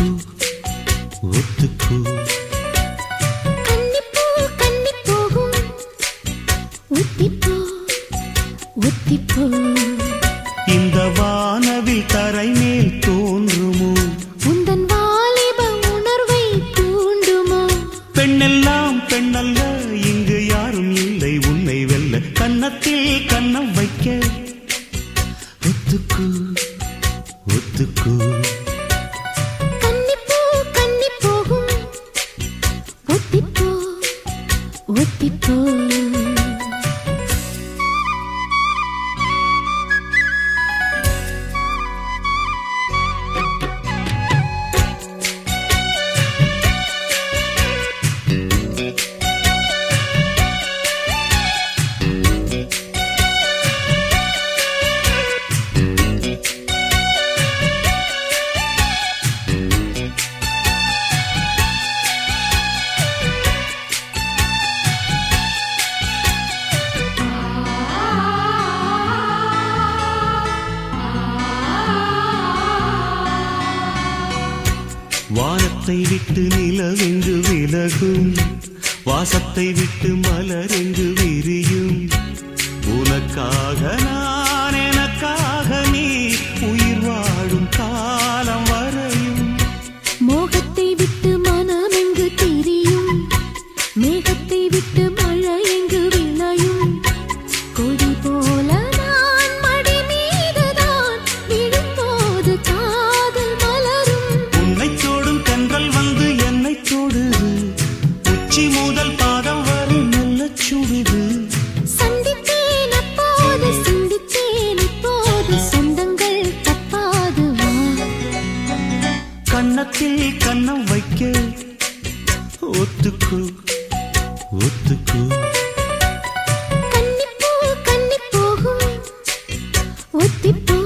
ஒத்துக்கு ஒத்துக்கு கன்னிப்பூ கன்னி போகும் ஒத்திப்போ ஒத்திப்போ இந்த வானவில் தரை மேல் தோன்றுமோ உந்தன் வாலிப உணர்வை தூண்டுமோ பெண்ணெல்லாம் பெண்ணல்ல இங்கு யாரும் இல்லை உன்னை வெல்ல கன்னத்தில் கன்னம் வைக்க ஒத்துக்கு ஒத்துக்கு கன்னிப்பூ கன்னி போகும் ஒத்திப்போ ஒத்திப்போ வானத்தை விட்டு நிலவெங்கு விலகும் வாசத்தை விட்டு மலரெங்கு விரியும் உனக்காக நான் எனக்காக நீ உயிர் வாழும் காலம் வரையும் மோகத்தை விட்டு மனம் எங்கு திரியும் மேகத்தை விட்டு மழை எங்கு விளையும் கொடி போல நான் மடி மீதுதான் விழும்போது காதல் மலரும் உன்னை தோடும் தென்றல் வந்து என்னை தோடுது உச்சி முதல் பாதம் வரை நல்ல சுடுது சந்தித்தேன் அப்போது சிந்தித்தேன் இப்போது சொந்தங்கள் தப்பாது வா கன்னத்தில் கன்னம் வைக்க ஒத்துக்கு ஒத்துக்கு கன்னிப்பூ கன்னி போகும் ஒத்திப்போ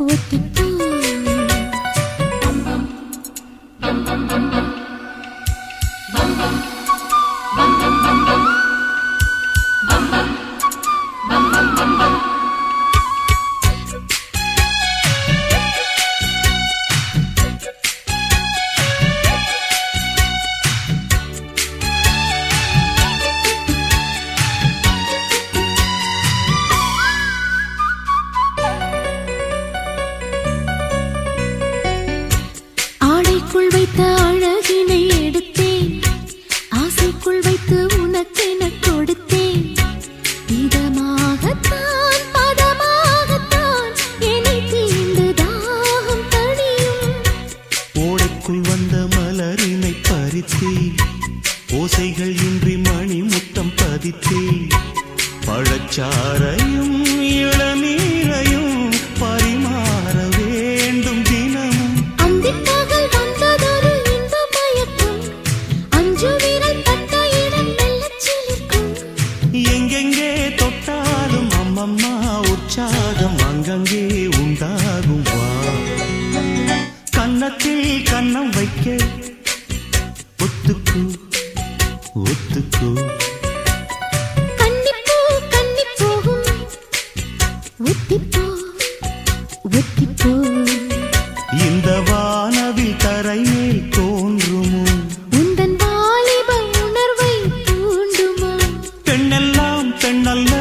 ஒத்திப்போ ஆடைக்குள் வைத்த அழகினை எடுத்தேன் ஆசைக்குள் வைத்து உனக்கென கொடுத்தேன் இதமாகத்தான் பதமாகத்தான் என்னை தீண்டு தாகம் தணியும் ஓடைக்குள் வந்த மலரினை பறித்தே ஓசைகள் இன்றி மணி முத்தம் பதித்தே பழச்சாரையும் இளநீரையும் பரிமாற வேண்டும் தினமும் அந்திப்பகல் வந்ததொரு இன்ப மயக்கம் அஞ்சு விரல் பட்ட இடம் மெல்லச் சிலிர்க்கும் எங்கெங்கே தொட்டாலும் அம்மம்மா உற்சாகம் அங்கங்கே உண்டாகும் வா கன்னத்தில் கன்னம் வைக்க ஒத்துக்கு ஒத்துக்கு கன்னிப்பூ கன்னி போகும் ஒத்திப்போ ஒத்திப்போ இந்த வானவில் தரை மேல் தோன்றுமோ உந்தன் வாலிப உணர்வை தூண்டுமோ பெண்ணெல்லாம் பெண்ணல்ல